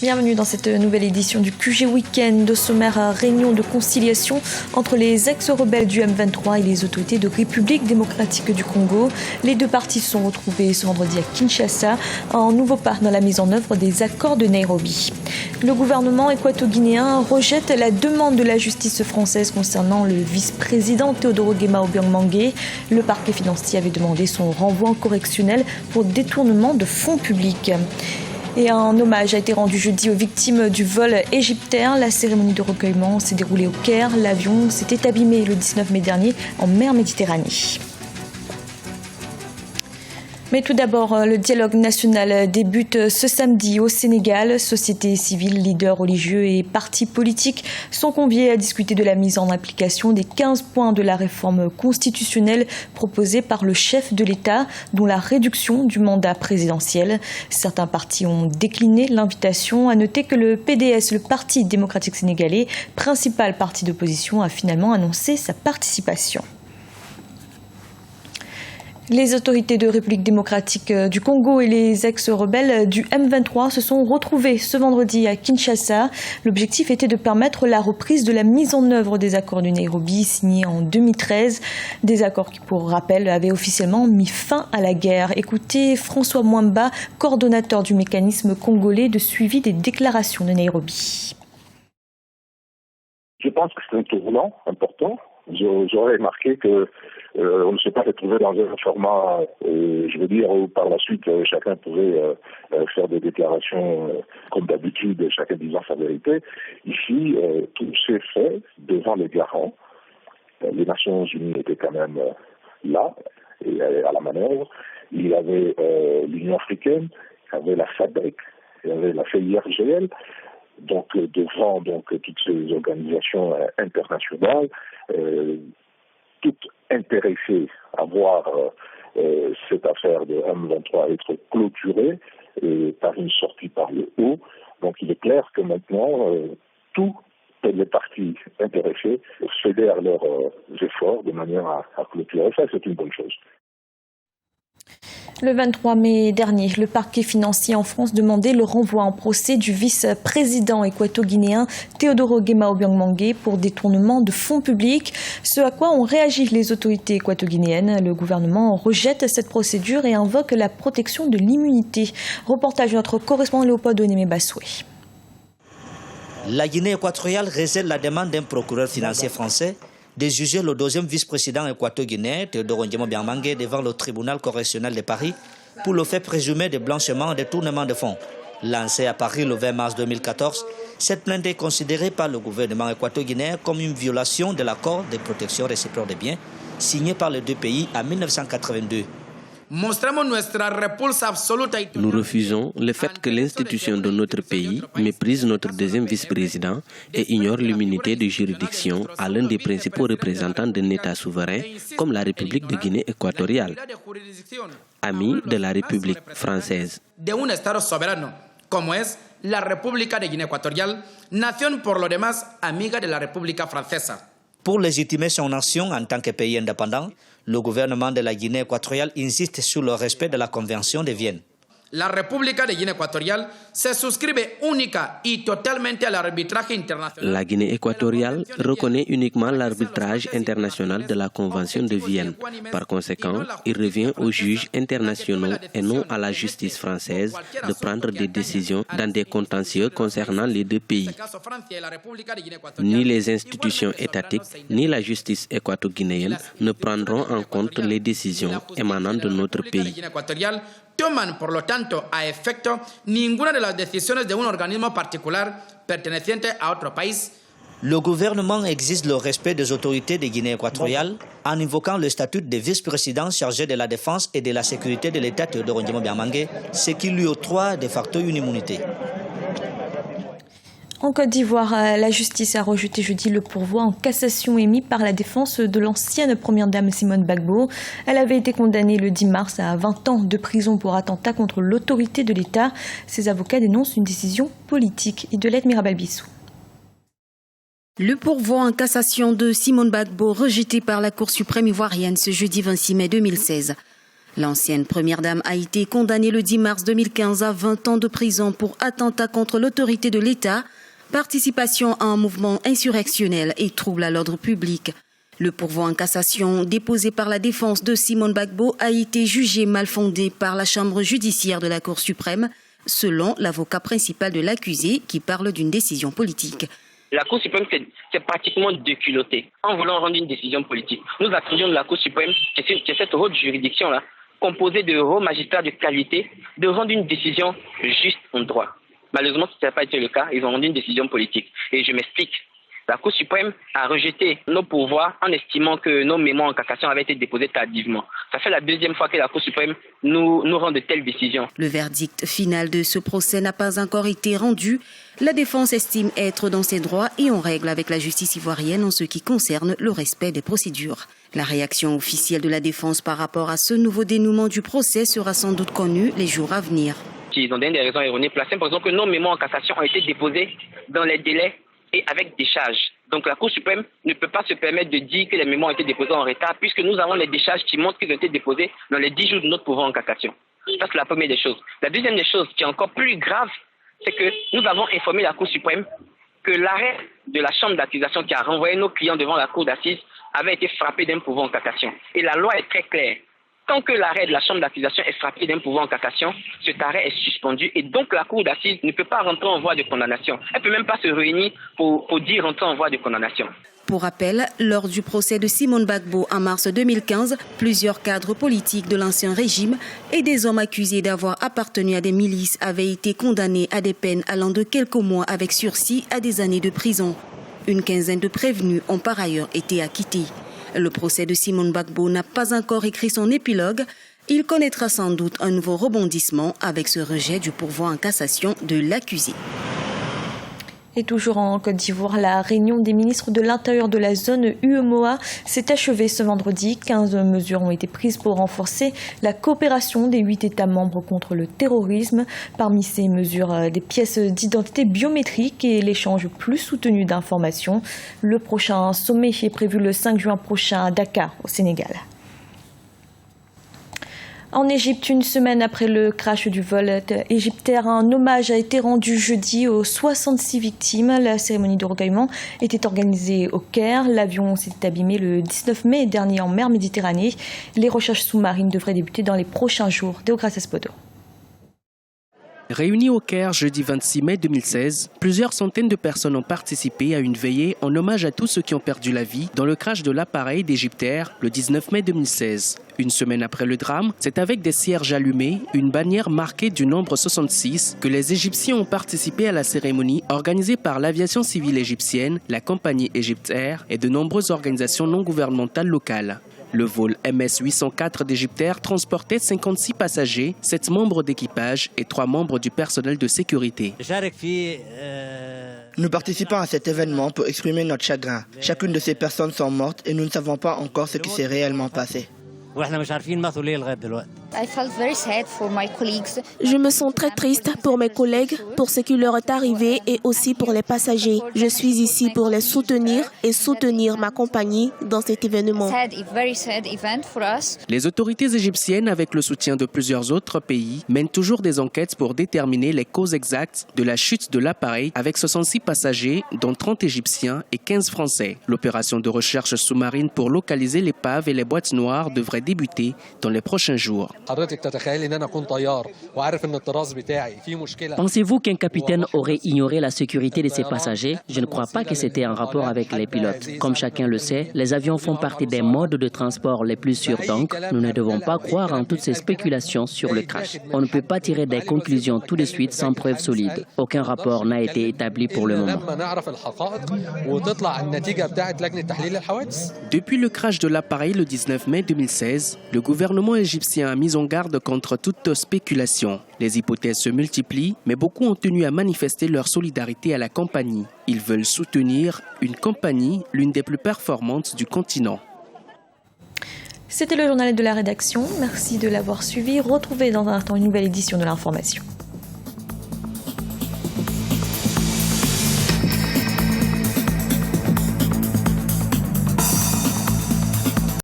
Bienvenue dans cette nouvelle édition du QG Week-end. Au sommaire, réunion de conciliation entre les ex-rebelles du M23 et les autorités de République démocratique du Congo. Les deux parties se sont retrouvées ce vendredi à Kinshasa, en nouveau pas dans la mise en œuvre des accords de Nairobi. Le gouvernement équato-guinéen rejette la demande de la justice française concernant le vice-président Teodoro Obiang Mangué. Le parquet financier avait demandé son renvoi correctionnel pour détournement de fonds publics. Et un hommage a été rendu jeudi aux victimes du vol égyptien. La cérémonie de recueillement s'est déroulée au Caire. L'avion s'était abîmé le 19 mai dernier en mer Méditerranée. Mais tout d'abord, le dialogue national débute ce samedi au Sénégal. Société civile, leaders religieux et partis politiques sont conviés à discuter de la mise en application des 15 points de la réforme constitutionnelle proposée par le chef de l'État, dont la réduction du mandat présidentiel. Certains partis ont décliné l'invitation. À noter que le PDS, le Parti démocratique sénégalais, principal parti d'opposition, a finalement annoncé sa participation. Les autorités de République démocratique du Congo et les ex-rebelles du M23 se sont retrouvés ce vendredi à Kinshasa. L'objectif était de permettre la reprise de la mise en œuvre des accords de Nairobi signés en 2013. Des accords qui, pour rappel, avaient officiellement mis fin à la guerre. Écoutez François Mwamba, coordonnateur du mécanisme congolais de suivi des déclarations de Nairobi. Je pense que c'est un tournant important. J'aurais remarqué que on ne s'est pas retrouvé dans un format, je veux dire, où par la suite chacun pouvait faire des déclarations comme d'habitude, chacun disant sa vérité. Ici, tout s'est fait devant les garants. Les Nations Unies étaient quand même là, et à la manœuvre. Il y avait l'Union africaine, il y avait la SADC, il y avait la CIRGL. Donc devant toutes ces organisations internationales, toutes intéressées à voir cette affaire de M23 être clôturée par une sortie par le haut. Donc il est clair que maintenant tous les partis intéressés fédèrent leurs efforts de manière à clôturer. Ça, c'est une bonne chose. Le 23 mai dernier, le parquet financier en France demandait le renvoi en procès du vice-président équato-guinéen Teodoro Obiang Mangué pour détournement de fonds publics, ce à quoi ont réagi les autorités équato-guinéennes. Le gouvernement rejette cette procédure et invoque la protection de l'immunité. Reportage de notre correspondant Léopold Oneme-Bassoué. La Guinée équatoriale réserve la demande d'un procureur financier français de juger le deuxième vice-président équato-guinéen, Teodoro Obiang Mangué, devant le tribunal correctionnel de Paris pour le fait présumé de blanchiment et de détournement de fonds. Lancée à Paris le 20 mars 2014, cette plainte est considérée par le gouvernement équato-guinéen comme une violation de l'accord de protection réciproque des biens signé par les deux pays en 1982. Nous refusons le fait que l'institution de notre pays méprise notre deuxième vice-président et ignore l'immunité de juridiction à l'un des principaux représentants d'un État souverain comme la République de Guinée équatoriale, ami de la République française. La República de Guinée équatoriale, nation por lo demás amiga de la República Francesa. Pour légitimer son action en tant que pays indépendant, le gouvernement de la Guinée équatoriale insiste sur le respect de la Convention de Vienne. La República de Guinée équatoriale se suscribe única y totalmente al arbitraje internacional. La Guinée équatoriale reconnaît uniquement l'arbitrage international de la Convention de Vienne. Par conséquent, il revient aux juges internationaux et non à la justice française de prendre des décisions dans des contentieux concernant les deux pays. Ni les institutions étatiques, ni la justice équato-guinéenne ne prendront en compte les décisions émanant de notre pays. Toman, por lo tanto, a efecto ninguna de las decisiones de un organismo particular perteneciente a otro país. Le gouvernement exige le respect des autorités de Guinée équatoriale en invoquant le statut de vice-président chargé de la défense et de la sécurité de l'État Teodoro Obiang Mangué, ce qui lui octroie de facto une immunité. En Côte d'Ivoire, la justice a rejeté jeudi le pourvoi en cassation émis par la défense de l'ancienne première dame Simone Gbagbo. Elle avait été condamnée le 10 mars à 20 ans de prison pour attentat contre l'autorité de l'État. Ses avocats dénoncent une décision politique. Idolette Mirabal-Bissou. Le pourvoi en cassation de Simone Gbagbo rejeté par la Cour suprême ivoirienne ce jeudi 26 mai 2016. L'ancienne première dame a été condamnée le 10 mars 2015 à 20 ans de prison pour attentat contre l'autorité de l'État, participation à un mouvement insurrectionnel et trouble à l'ordre public. Le pourvoi en cassation déposé par la défense de Simone Gbagbo a été jugé mal fondé par la chambre judiciaire de la Cour suprême, selon l'avocat principal de l'accusé qui parle d'une décision politique. La Cour suprême s'est pratiquement déculottée en voulant rendre une décision politique. Nous attendions de la Cour suprême, qui est cette haute juridiction-là, composée de hauts magistrats de qualité, de rendre une décision juste en droit. Malheureusement, ce n'a pas été le cas. Ils ont rendu une décision politique. Et je m'explique. La Cour suprême a rejeté nos pourvois en estimant que nos mémoires en cassation avaient été déposées tardivement. Ça fait la deuxième fois que la Cour suprême nous rend de telles décisions. Le verdict final de ce procès n'a pas encore été rendu. La défense estime être dans ses droits et en règle avec la justice ivoirienne en ce qui concerne le respect des procédures. La réaction officielle de la défense par rapport à ce nouveau dénouement du procès sera sans doute connue les jours à venir. Ils ont donné des raisons erronées. Pour la simple raison que nos mémoires en cassation ont été déposées dans les délais et avec décharge. Donc la Cour suprême ne peut pas se permettre de dire que les mémoires ont été déposées en retard puisque nous avons les décharges qui montrent qu'ils ont été déposés dans les 10 jours de notre pourvoi en cassation. Ça, c'est la première des choses. La deuxième des choses qui est encore plus grave, c'est que nous avons informé la Cour suprême que l'arrêt de la chambre d'accusation qui a renvoyé nos clients devant la Cour d'assises avait été frappé d'un pourvoi en cassation. Et la loi est très claire. Tant que l'arrêt de la chambre d'accusation est frappé d'un pourvoi en cassation, cet arrêt est suspendu et donc la Cour d'assises ne peut pas rentrer en voie de condamnation. Elle ne peut même pas se réunir pour dire rentrer en voie de condamnation. Pour rappel, lors du procès de Simone Gbagbo en mars 2015, plusieurs cadres politiques de l'ancien régime et des hommes accusés d'avoir appartenu à des milices avaient été condamnés à des peines allant de quelques mois avec sursis à des années de prison. Une quinzaine de prévenus ont par ailleurs été acquittés. Le procès de Simone Gbagbo n'a pas encore écrit son épilogue. Il connaîtra sans doute un nouveau rebondissement avec ce rejet du pourvoi en cassation de l'accusé. Et toujours en Côte d'Ivoire, la réunion des ministres de l'Intérieur de la zone UEMOA s'est achevée ce vendredi. 15 mesures ont été prises pour renforcer la coopération des 8 États membres contre le terrorisme. Parmi ces mesures, des pièces d'identité biométriques et l'échange plus soutenu d'informations. Le prochain sommet est prévu le 5 juin prochain à Dakar, au Sénégal. En Égypte, une semaine après le crash du vol égyptaire, un hommage a été rendu jeudi aux 66 victimes. La cérémonie de recueillement était organisée au Caire. L'avion s'est abîmé le 19 mai dernier en mer Méditerranée. Les recherches sous-marines devraient débuter dans les prochains jours. Deogracias Podo. Réunis au Caire jeudi 26 mai 2016, plusieurs centaines de personnes ont participé à une veillée en hommage à tous ceux qui ont perdu la vie dans le crash de l'appareil d'Égyptair le 19 mai 2016. Une semaine après le drame, c'est avec des cierges allumés, une bannière marquée du nombre 66, que les Égyptiens ont participé à la cérémonie organisée par l'aviation civile égyptienne, la compagnie Égyptair et de nombreuses organisations non gouvernementales locales. Le vol MS-804 d'Égyptair transportait 56 passagers, 7 membres d'équipage et 3 membres du personnel de sécurité. Nous participons à cet événement pour exprimer notre chagrin. Chacune de ces personnes sont mortes et nous ne savons pas encore ce qui s'est réellement passé. Je me sens très triste pour mes collègues, pour ce qui leur est arrivé et aussi pour les passagers. Je suis ici pour les soutenir et soutenir ma compagnie dans cet événement. Les autorités égyptiennes, avec le soutien de plusieurs autres pays, mènent toujours des enquêtes pour déterminer les causes exactes de la chute de l'appareil avec 66 passagers, dont 30 Égyptiens et 15 Français. L'opération de recherche sous-marine pour localiser l'épave et les boîtes noires devrait débuter dans les prochains jours. Pensez-vous qu'un capitaine aurait ignoré la sécurité de ses passagers? Je ne crois pas que c'était en rapport avec les pilotes. Comme chacun le sait, les avions font partie des modes de transport les plus sûrs, donc nous ne devons pas croire en toutes ces spéculations sur le crash. On ne peut pas tirer des conclusions tout de suite sans preuves solides. Aucun rapport n'a été établi pour le moment. Depuis le crash de l'appareil le 19 mai 2016, le gouvernement égyptien a mis en garde contre toute spéculation. Les hypothèses se multiplient, mais beaucoup ont tenu à manifester leur solidarité à la compagnie. Ils veulent soutenir une compagnie, l'une des plus performantes du continent. C'était le journal de la rédaction. Merci de l'avoir suivi. Retrouvez dans un instant une nouvelle édition de l'information.